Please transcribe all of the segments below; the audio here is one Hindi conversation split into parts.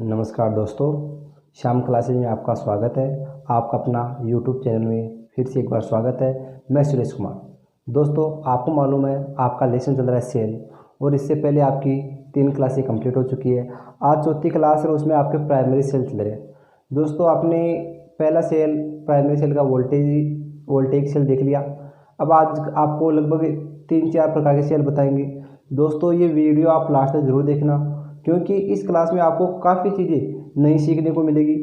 नमस्कार दोस्तों, श्याम क्लासेज में आपका स्वागत है। आपका अपना यूट्यूब चैनल में फिर से एक बार स्वागत है। मैं सुरेश कुमार। दोस्तों, आपको मालूम है आपका लेसन चल रहा है सेल, और इससे पहले आपकी 3 क्लासें कंप्लीट हो चुकी है। आज चौथी क्लास है, उसमें आपके प्राइमरी सेल चल रहे हैं। दोस्तों, आपने पहला सेल प्राइमरी सेल का वोल्टेज सेल देख लिया। अब आज आपको लगभग 3-4 प्रकार के सेल बताएंगे। दोस्तों, ये वीडियो आप लास्ट तक जरूर देखना, क्योंकि इस क्लास में आपको काफ़ी चीज़ें नई सीखने को मिलेगी।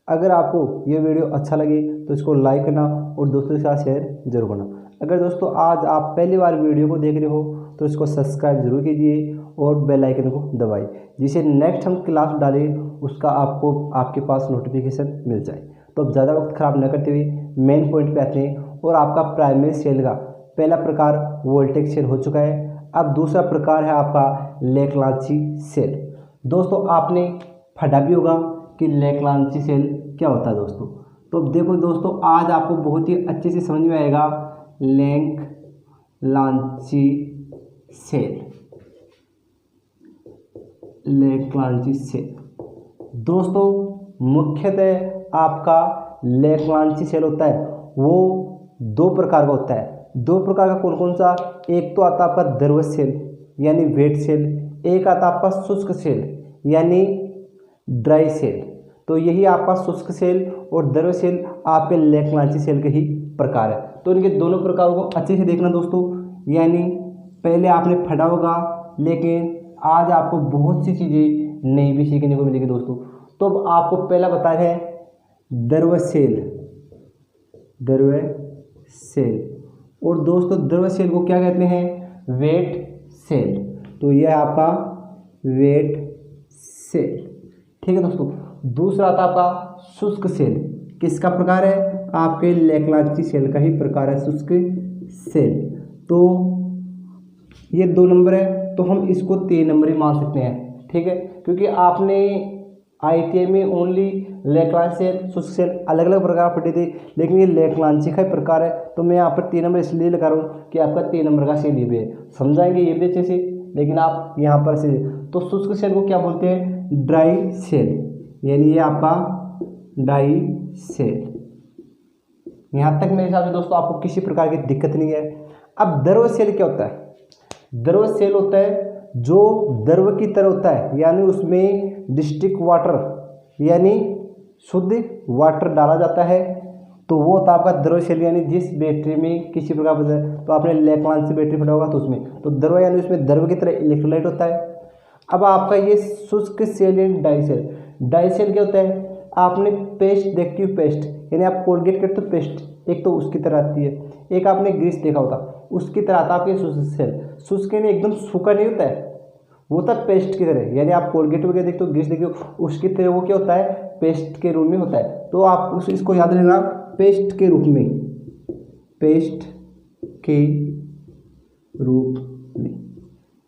अगर आपको ये वीडियो अच्छा लगे तो इसको लाइक करना और दोस्तों के साथ शेयर जरूर करना। अगर दोस्तों आज आप पहली बार वीडियो को देख रहे हो तो इसको सब्सक्राइब जरूर कीजिए और बेल आइकन को दबाइए, जिससे नेक्स्ट हम क्लास डालें उसका आपको आपके पास नोटिफिकेशन मिल जाए। तो अब ज़्यादा वक्त ख़राब न करते हुए मेन पॉइंट पे आते हैं। और आपका प्राइमरी सेल का पहला प्रकार वोल्टेज सेल हो चुका है। अब दूसरा प्रकार है आपका लेक्लांची सेल। दोस्तों, आपने पढ़ा भी होगा कि लेक्लांची सेल क्या होता है दोस्तों। तो अब देखो दोस्तों, आज आपको बहुत ही अच्छे से समझ में आएगा लेक्लांची सेल। लेक्लांची सेल दोस्तों, मुख्यतः आपका लेक्लांची सेल होता है वो 2 प्रकार का होता है। 2 प्रकार का कौन कौन सा? एक तो आता है आपका द्रव सेल यानी वेट सेल, एक आता है आपका शुष्क सेल यानी ड्राई सेल। तो यही आपका शुष्क सेल और द्रव सेल आपके लेक्लांची सेल के ही प्रकार है। तो इनके दोनों प्रकारों को अच्छे से देखना दोस्तों। यानी पहले आपने पढ़ा होगा, लेकिन आज आपको बहुत सी चीज़ें नई भी सीखने को मिलेगी दोस्तों। तो अब आपको पहला बताया है द्रव सेल। द्रव सेल, और दोस्तों द्रव सेल को क्या कहते हैं? Wet cell. तो यह आपका वेट सेल, ठीक है दोस्तों। दूसरा आता आपका शुष्क सेल। किसका प्रकार है? आपके लेक्लांची सेल का ही प्रकार है शुष्क सेल। तो ये 2 नंबर है, तो हम इसको 3 नंबर ही मान सकते हैं, ठीक है। क्योंकि आपने ITI में ओनली लेक्लांची सेल, शुष्क सेल अलग अलग प्रकार पढ़े थे, लेकिन ये लेक्लांची का ही प्रकार है। तो मैं यहाँ पर 3 नंबर इसलिए लगा रहा हूँ कि आपका 3 नंबर का सेल ये भी है। समझाएंगे ये भी अच्छे से, लेकिन आप यहाँ पर से तो शुष्क सेल को क्या बोलते हैं? ड्राई सेल, यानी ये आपका ड्राई सेल। यहाँ तक मेरे हिसाब से दोस्तों आपको किसी प्रकार की दिक्कत नहीं है। अब द्रव सेल क्या होता है? द्रव सेल होता है जो द्रव की तरह होता है, यानी उसमें डिस्टिक वाटर यानी शुद्ध वाटर डाला जाता है। तो वो होता है आपका द्रव सेल। यानी जिस बैटरी में किसी प्रकार तो आपने लेक्लांची बैटरी पढ़ा होगा, तो उसमें तो द्रव यानी उसमें द्रव की तरह इलेक्ट्रोलाइट होता है। अब आपका ये शुष्क सेल यानी डाई सेल। डाई सेल क्या होता है? आपने पेस्ट देखी हो, पेस्ट यानी आप कोलगेट करते हो, पेस्ट एक तो उसकी तरह आती है, एक आपने ग्रीस देखा होता उसकी तरह आता है आपके शुष्क सेल। शुष्क यानी एकदम सूखा नहीं होता है, वो होता है पेस्ट की तरह। यानी आप कोलगेट वगैरह देखते हो, ग्रीस देखते हो, उसकी तरह वो क्या होता है? पेस्ट के रूप में होता है। तो आप इसको याद रखना, पेस्ट के रूप में, पेस्ट के रूप में,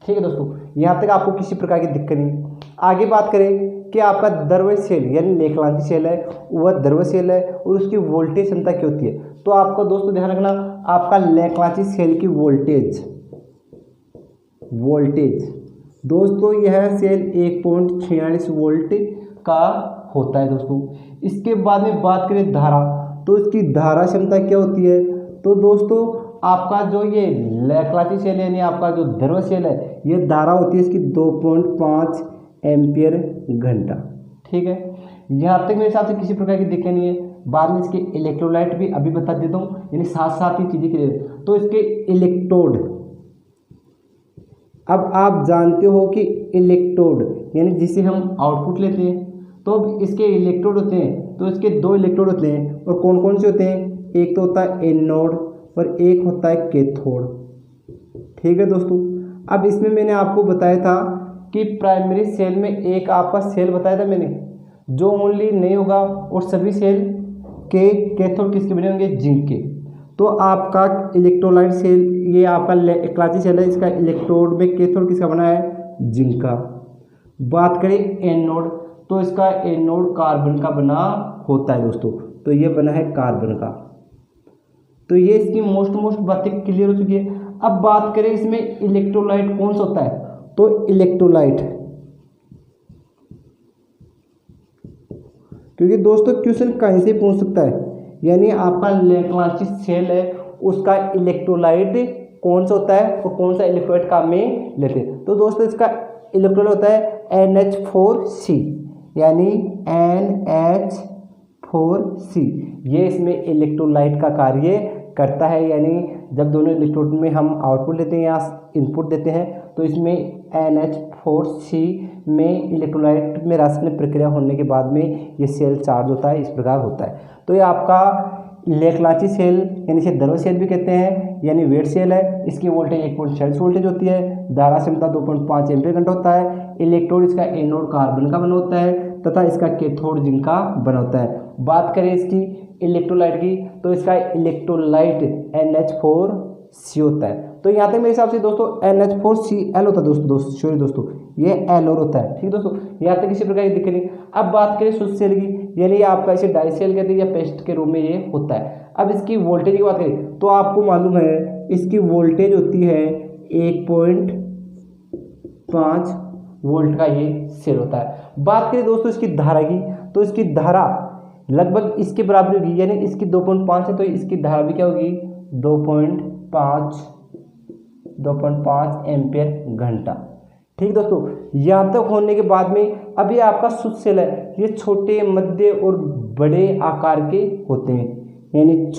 ठीक है दोस्तों। यहाँ तक आपको किसी प्रकार की दिक्कत नहीं। आगे बात करें कि आपका द्रव सेल यानी लेक्लांची सेल है, वह द्रव सेल है और उसकी वोल्टेज क्षमता क्या होती है? तो आपका दोस्तों ध्यान रखना, आपका लेक्लांची सेल की वोल्टेज दोस्तों यह सेल 1.46 वोल्ट का होता है दोस्तों। इसके बाद में बात करें धारा, तो इसकी धारा क्षमता क्या होती है? तो दोस्तों आपका जो ये लेक्लांची सेल यानी आपका जो द्रव सेल है, ये धारा होती है इसकी 2.5 एम्पियर घंटा, ठीक है। यहाँ तक मेरे हिसाब से किसी प्रकार की दिक्कत नहीं है। बाद में इसके इलेक्ट्रोलाइट भी अभी बता देता हूँ, यानी साथ साथ ही चीज़ें क्लियर। तो इसके इलेक्ट्रोड, अब आप जानते हो कि इलेक्ट्रोड यानी जिसे हम आउटपुट लेते हैं, तो अब इसके इलेक्ट्रोड होते हैं। तो इसके 2 इलेक्ट्रोड होते हैं, और कौन कौन से होते हैं? एक तो होता है एनोड और एक होता है कैथोड, ठीक है दोस्तों। अब इसमें मैंने आपको बताया था कि प्राइमरी सेल में एक आपका सेल बताया था मैंने, जो ओनली नहीं होगा, और सभी सेल के कैथोड किसके बने होंगे? जिंक के। तो आपका इलेक्ट्रोलाइट सेल, ये आपका लेक्लांची सेल है, इसका इलेक्ट्रोड में कैथोड किसका बना है? जिंक का। बात करें एनोड, तो इसका एनोड कार्बन का बना होता है दोस्तों। तो ये बना है कार्बन का। तो ये इसकी मोस्ट बातें क्लियर हो चुकी है। अब बात करें इसमें इलेक्ट्रोलाइट कौन सा होता है? तो इलेक्ट्रोलाइट क्योंकि दोस्तों क्वेश्चन कहीं से पूछ सकता है। यानी आपका लेक्लांची सेल है, उसका इलेक्ट्रोलाइट कौन सा होता है और कौन सा इलेक्ट्रोलाइट काम में लेते हैं। तो दोस्तों इसका इलेक्ट्रोलाइट होता है NH4C, यानी NH4C। ये इसमें इलेक्ट्रोलाइट का कार्य करता है। यानी जब दोनों इलेक्ट्रोड में हम आउटपुट लेते हैं या इनपुट देते हैं तो इसमें NH4C में इलेक्ट्रोलाइट में रासायनिक प्रक्रिया होने के बाद में ये सेल चार्ज होता है, इस प्रकार होता है। तो ये आपका लेक्लांची सेल यानी इसे दरव सेल भी कहते हैं, यानी वेट सेल है। इसकी वोल्टेज 1.46 वोल्टेज होती है, धारा क्षमता 2.5 एम्पीयर घंटा होता है। इलेक्ट्रोड इसका एनोड कार्बन का बना होता है तथा इसका कैथोड जिंक का बना होता है। बात करें इसकी इलेक्ट्रोलाइट की तो इसका इलेक्ट्रोलाइट NH4C होता है। तो यहाँ तक मेरे हिसाब से दोस्तों NH4Cl होता है दोस्तों ये L और होता है। ठीक दोस्तों, यहाँ तक किसी प्रकार की दिक्कत नहीं। अब बात करें शुद्ध सेल की, यानी आपका इसे डाई सेल कहते हैं या पेस्ट के रूप में ये होता है। अब इसकी वोल्टेज की बात करें तो आपको मालूम है इसकी वोल्टेज होती है 1.5 वोल्ट का ये सेल होता है। बात करें दोस्तों इसकी धारा की तो इसकी धारा लगभग इसके बराबर होगी, यानी इसकी 2.5 है तो इसकी धारा भी क्या होगी 2.5 एम्पियर घंटा। ठीक दोस्तों, यहाँ तक होने के बाद में अब ये आपका शुद्ध सेल है, ये छोटे मध्य और बड़े आकार के होते हैं, यानी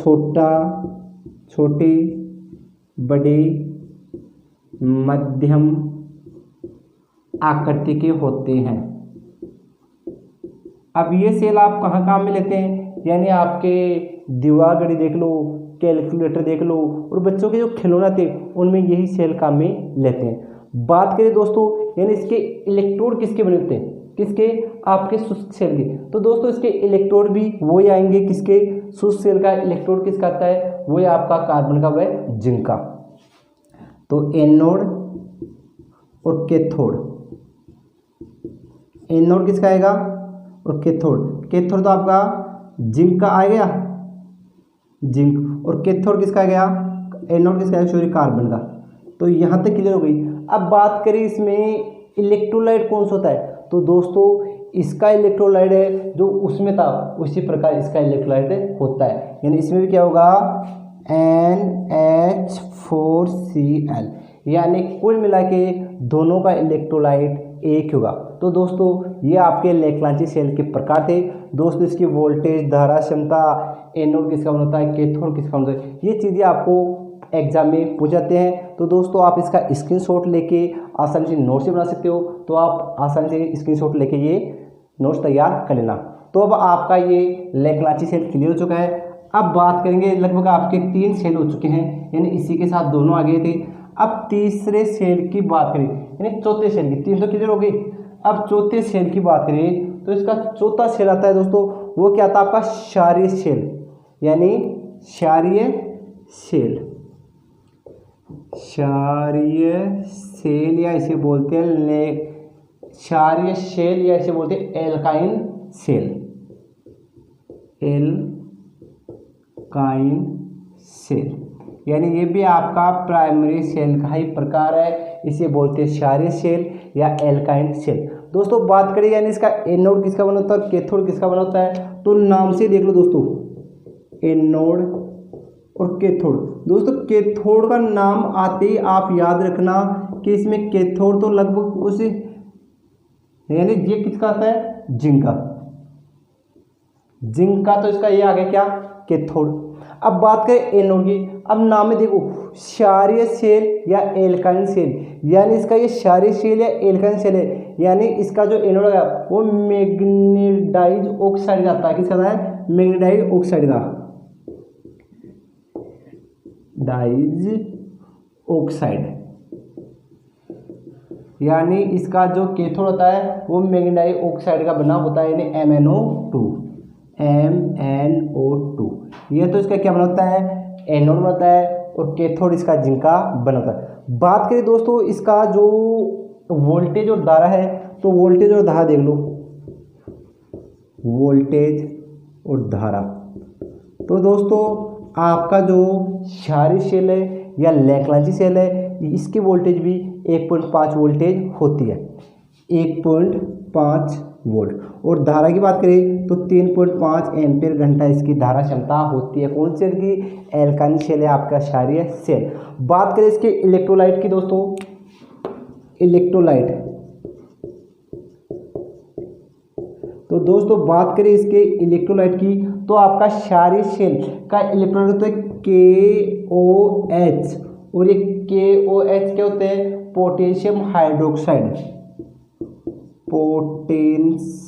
छोटे बड़े मध्यम आकृति के होते हैं। अब ये सेल आप कहाँ काम में लेते हैं, यानी आपके दीवार घड़ी देख लो, कैलकुलेटर देख लो और बच्चों के जो खिलौना थे उनमें यही सेल काम में लेते हैं। बात करें दोस्तों यानी इसके इलेक्ट्रोड किसके बने होते हैं, किसके आपके शुष्क सेल के। तो दोस्तों इसके इलेक्ट्रोड भी वही आएंगे, किसके शुष्क सेल का इलेक्ट्रोड किसका आता है, वही आपका कार्बन का व जिंक का। तो एनोड और कैथोड, एनोड किसका आएगा और कैथोड तो आपका जिंक का आ गया जिंक, और कैथोड किसका आ गया एनोड किसका आएगा सॉरी कार्बन का। तो यहाँ तक क्लियर हो गई। अब बात करें इसमें इलेक्ट्रोलाइट कौन सा होता है, तो दोस्तों इसका इलेक्ट्रोलाइट है जो उसमें था उसी प्रकार इसका इलेक्ट्रोलाइट होता है, यानी इसमें भी क्या होगा NH4Cl, यानी कुल मिला के दोनों का इलेक्ट्रोलाइट एक होगा। तो दोस्तों ये आपके लेक्लांची सेल के प्रकार थे। दोस्तों इसकी वोल्टेज, धारा क्षमता, एनोड किसका बना होता है, कैथोड किसका बना होता है, ये चीज़ें आपको एग्जाम में पूछ जाते हैं। तो दोस्तों आप इसका स्क्रीनशॉट लेके आसानी से नोट्स बना सकते हो, तो आप आसानी से स्क्रीनशॉट लेके ये नोट्स तैयार कर लेना। तो अब आपका ये लेक्लांची सेल क्लियर हो चुका है। अब बात करेंगे, लगभग आपके 3 सेल हो चुके हैं, यानी इसी के साथ दोनों आ गए थे। अब तीसरे सेल की बात करें, यानी चौथे सेल की, 3 तो क्लियर हो गई। अब चौथे सेल की बात करें तो इसका चौथा सेल आता है दोस्तों, वो क्या आता है आपका क्षारीय सेल, यानी क्षारीय सेल या इसे बोलते हैं क्षारीय सेल या इसे बोलते हैं एल्काइन सेल, यानी ये भी आपका प्राइमरी सेल का ही प्रकार है, इसे बोलते हैं क्षारीय सेल या एल्काइन सेल। दोस्तों बात करें यानी इसका एनोड किसका बना होता है और कैथोड किसका बना होता है, तो नाम से देख लो दोस्तों, एनोड और कैथोड। दोस्तों कैथोड का नाम आते ही आप याद रखना कि इसमें कैथोड तो लगभग उसी, यानी ये किसका आता है जिंक का, तो इसका ये आ गया क्या कैथोड। अब बात करें एनोड की, अब नाम में देखो क्षारीय सेल या एल्काइन सेल, यानी इसका ये क्षारीय सेल या एल्काइन सेल है, यानी इसका जो एनोड है वो मैग्नीडाइज ऑक्साइड आता है, किसका है मैग्नीडाइज ऑक्साइड, यानी इसका जो कैथोड होता है वो मैग्नीडाइज ऑक्साइड का बना होता है, यानी MnO2। ये तो इसका क्या बना होता है एनोड बनता है, और कैथोड इसका जिंक का बना होता है। बात करें दोस्तों इसका जो वोल्टेज और धारा है, तो वोल्टेज और धारा देख लो, वोल्टेज और धारा। तो दोस्तों आपका जो क्षारीय सेल है या लेक्लांची सेल है, इसकी वोल्टेज भी 1.5 वोल्टेज होती है, 1.5 वोल्ट। और धारा की बात करें तो 3.5 एम्पीयर घंटा इसकी धारा क्षमता होती है। कौन सेल की? एल्काइन सेल है आपका क्षारीय सेल। बात करें इसके इलेक्ट्रोलाइट की दोस्तों, इलेक्ट्रोलाइट, तो दोस्तों बात करें इसके इलेक्ट्रोलाइट की तो आपका क्षारीय सेल का इलेक्ट्रोलाइट होता है KOH, और ये KOH क्या होते हैं? Potassium hydroxide, potassium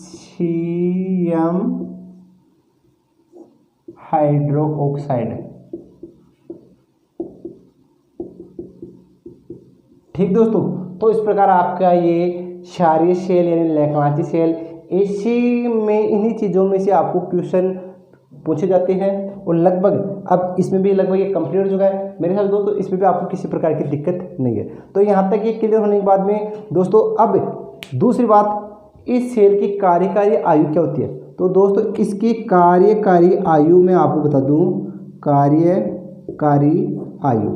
hydroxide. ठीक दोस्तों, तो इस प्रकार आपका ये क्षारीय सेल यानी लेखनाची सेल, इसी में इन्हीं चीज़ों में से आपको क्वेश्चन पूछे जाते हैं। और लगभग अब इसमें भी लगभग ये कंप्लीट हो चुका है मेरे ख्याल दोस्तों, इसमें भी आपको किसी प्रकार की दिक्कत नहीं है। तो यहाँ तक ये क्लियर होने के बाद में दोस्तों अब दूसरी बात, इस सेल की कार्यकारी आयु क्या होती है? तो दोस्तों इसकी कार्यकारी आयु मैं आपको बता दूं, कार्यकारी आयु,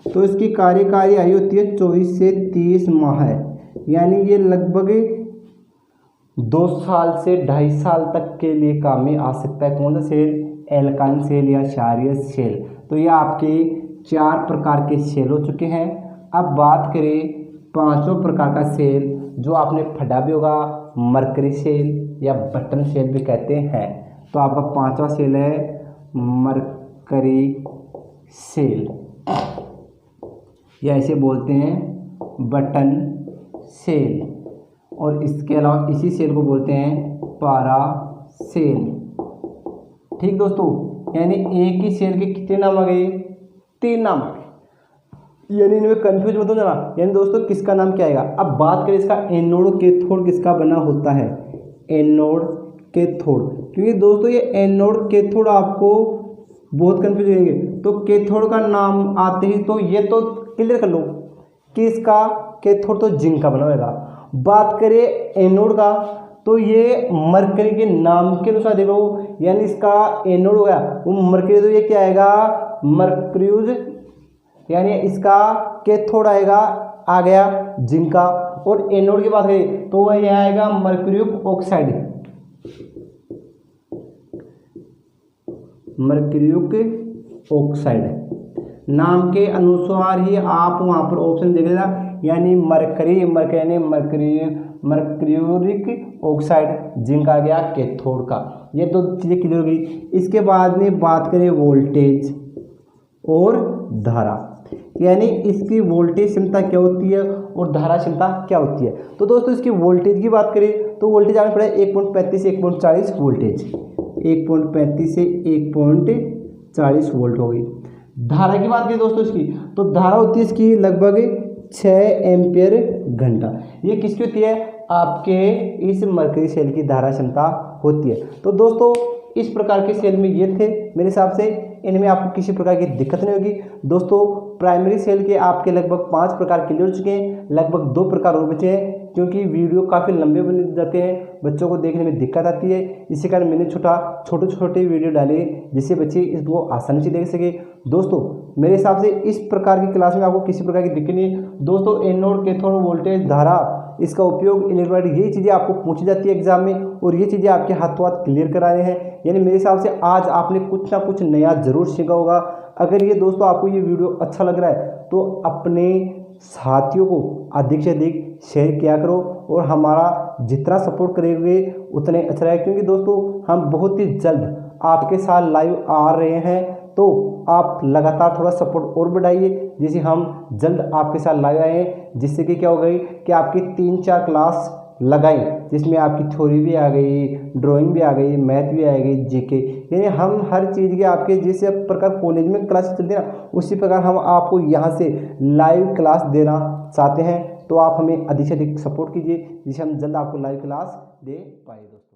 तो इसकी कार्यकारी आयु होती है 24 से 30 माह है, यानी ये लगभग 2 साल से 2.5 साल तक के लिए काम में आ सकता है। कौन सा सेल? एल्काइन सेल या क्षारीय सेल। तो ये आपके 4 प्रकार के सेल हो चुके हैं। अब बात करें 5वां प्रकार का सेल, जो आपने पढ़ा भी होगा, मरकरी सेल या बटन सेल भी कहते हैं। तो आपका 5वां सेल है मरकरी सेल, या इसे बोलते हैं बटन सेल, और इसके अलावा इसी सेल को बोलते हैं पारा सेल। ठीक दोस्तों, यानी एक ही सेल के कितने नाम आ गए? 3 नाम आ गए, यानी इनमें कंफ्यूज मत हो जाना, यानी दोस्तों किसका नाम क्या आएगा। अब बात करें इसका एनोड कैथोड किसका बना होता है? एनोड कैथोड, क्योंकि दोस्तों ये एनोड कैथोड आपको बहुत कंफ्यूज होंगे। तो कैथोड का नाम आते ही तो ये तो क्लियर कर लो कि इसका कैथोड तो जिंक का बना होगा। बात करें एनोड का तो ये मरकरी के नाम के अनुसार देखो, यानी इसका एनोड हो गया वो मरकरी, तो ये क्या आएगा? मरक्यूज, यानी इसका कैथोड आएगा, आ गया जिंक का। और एनोड की बात करें तो वह यह आएगा मरक्यूरिक ऑक्साइड, मरक्यूरिक ऑक्साइड नाम के अनुसार ही आप वहां पर ऑप्शन देख लेना, यानी मरकरी, मरक्यूरिक ऑक्साइड जिंक आ गया कैथोड का। ये 2 चीज़ें क्लियर हो गई। इसके बाद में बात करें वोल्टेज और धारा, यानी इसकी वोल्टेज क्षमता क्या होती है और धारा क्षमता क्या होती है। तो दोस्तों इसकी वोल्टेज की बात करें तो वोल्टेज आने पड़ा 1.35 से 1.40 वोल्टेज, 1.35 से 1.40 वोल्ट हो गई। धारा की बात करें दोस्तों इसकी, तो धारा होती है इसकी लगभग 6 एम्पियर घंटा। ये किसकी होती है? आपके इस मरकरी सेल की धारा क्षमता होती है। तो दोस्तों इस प्रकार के सेल में ये थे मेरे हिसाब से, इनमें आपको किसी प्रकार की दिक्कत नहीं होगी। दोस्तों प्राइमरी सेल के आपके लगभग 5 प्रकार क्लियर हो चुके हैं, लगभग 2 प्रकार और बचे हैं, क्योंकि वीडियो काफ़ी लंबे बन जाते हैं, बच्चों को देखने में दिक्कत आती है, इसी कारण मैंने छोटे वीडियो डाले जिससे बच्चे इसको आसानी से देख सके। दोस्तों मेरे हिसाब से इस प्रकार की क्लास में आपको किसी प्रकार की दिक्कत नहीं है। दोस्तों एनोड, कैथोड, वोल्टेज, धारा, इसका उपयोग इलेक्ट्रोलाइट, यही चीज़ें आपको पूछी जाती है एग्जाम में, और ये चीज़ें आपके हाथों हाथ क्लियर करा रहे हैं। यानी मेरे हिसाब से आज आपने कुछ ना कुछ नया जरूर सीखा होगा। अगर ये दोस्तों आपको ये वीडियो अच्छा लग रहा है तो अपने साथियों को अधिक से अधिक शेयर किया करो, और हमारा जितना सपोर्ट करेंगे उतने अच्छा रहेगा, क्योंकि दोस्तों हम बहुत ही जल्द आपके साथ लाइव आ रहे हैं। तो आप लगातार थोड़ा सपोर्ट और बढ़ाइए, जिससे हम जल्द आपके साथ लाइव आए, जिससे कि क्या हो गई कि आपकी 3-4 क्लास लगाई, जिसमें आपकी थ्योरी भी आ गई, ड्राइंग भी आ गई, मैथ भी आ गई, जीके, यानी हम हर चीज़ के आपके जिस प्रकार कॉलेज में क्लास चलती है ना, उसी प्रकार हम आपको यहाँ से लाइव क्लास देना चाहते हैं। तो आप हमें अधिक से अधिक सपोर्ट कीजिए, जिससे हम जल्द आपको लाइव क्लास दे पाए दोस्तों।